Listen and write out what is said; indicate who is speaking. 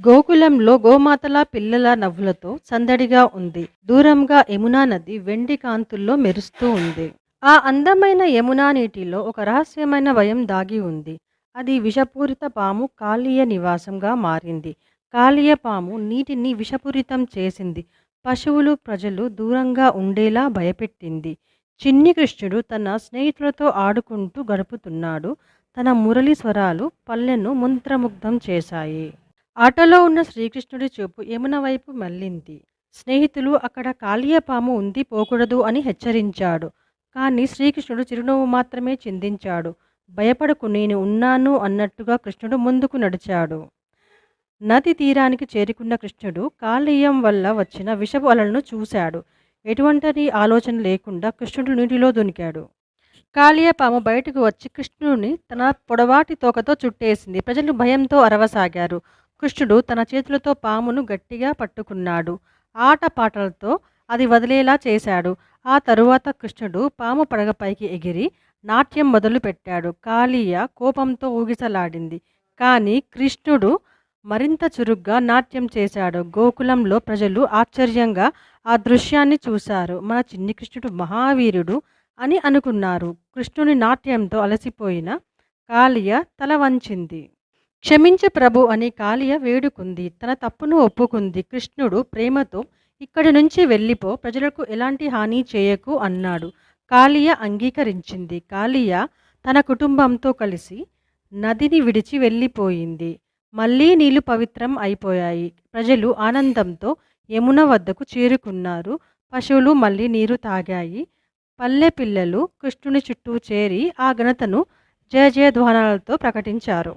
Speaker 1: గోకులంలో గోమాతల పిల్లల నవ్వులతో సందడిగా ఉంది. దూరంగా యమునా నది వెండి కాంతుల్లో మెరుస్తూ ఉంది. ఆ అందమైన యమునా నీటిలో ఒక రహస్యమైన భయం దాగి ఉంది. అది విషపూరిత పాము కాళీయ నివాసంగా మారింది. కాళీయ పాము నీటిని విషపూరితం చేసింది. పశువులు, ప్రజలు దూరంగా ఉండేలా భయపెట్టింది. చిన్ని కృష్ణుడు తన స్నేహితులతో ఆడుకుంటూ గడుపుతున్నాడు. తన మురళి స్వరాలు పల్లెను మంత్రముగ్ధం చేశాయి. ఆటలో ఉన్న శ్రీకృష్ణుడి చూపు యమున వైపు మళ్ళింది. స్నేహితులు అక్కడ కాళీయపాము ఉంది, పోకూడదు అని హెచ్చరించాడు. కానీ శ్రీకృష్ణుడు చిరునవ్వు మాత్రమే చిందించాడు. భయపడకు, నేను ఉన్నాను అన్నట్టుగా కృష్ణుడు ముందుకు నడిచాడు. నది తీరానికి చేరుకున్న కృష్ణుడు కాళీయం వల్ల వచ్చిన విషపు అలలను చూశాడు. ఎటువంటి ఆలోచన లేకుండా కృష్ణుడు నీటిలో దునికాడు. కాళీయపాము బయటకు వచ్చి కృష్ణుడిని తన పొడవాటి తోకతో చుట్టేసింది. ప్రజలు భయంతో అరవసాగారు. కృష్ణుడు తన చేతులతో పామును గట్టిగా పట్టుకున్నాడు. ఆటపాటలతో అది వదిలేలా చేశాడు. ఆ తరువాత కృష్ణుడు పాము పడగపైకి ఎగిరి నాట్యం మొదలుపెట్టాడు. కాళీయ కోపంతో ఊగిసలాడింది. కానీ కృష్ణుడు మరింత చురుగ్గా నాట్యం చేశాడు. గోకులంలో ప్రజలు ఆశ్చర్యంగా ఆ దృశ్యాన్ని చూశారు. మన చిన్ని కృష్ణుడు మహావీరుడు అని అనుకున్నారు. కృష్ణుని నాట్యంతో అలసిపోయిన కాళీయ తల వంచింది. క్షమించు ప్రభు అని కాళీయ వేడుకుంది. తన తప్పును ఒప్పుకుంది. కృష్ణుడు ప్రేమతో ఇక్కడి నుంచి వెళ్ళిపో, ప్రజలకు ఎలాంటి హాని చేయకు అన్నాడు. కాళీయ అంగీకరించింది. కాళీయ తన కుటుంబంతో కలిసి నదిని విడిచి వెళ్ళిపోయింది. మళ్ళీ నీళ్లు పవిత్రం అయిపోయాయి. ప్రజలు ఆనందంతో యమున వద్దకు చేరుకున్నారు. పశువులు మళ్ళీ నీరు తాగాయి. పల్లె పిల్లలు కృష్ణుని చుట్టూ చేరి ఆ ఘనతను జయ జయధ్వానాలతో ప్రకటించారు.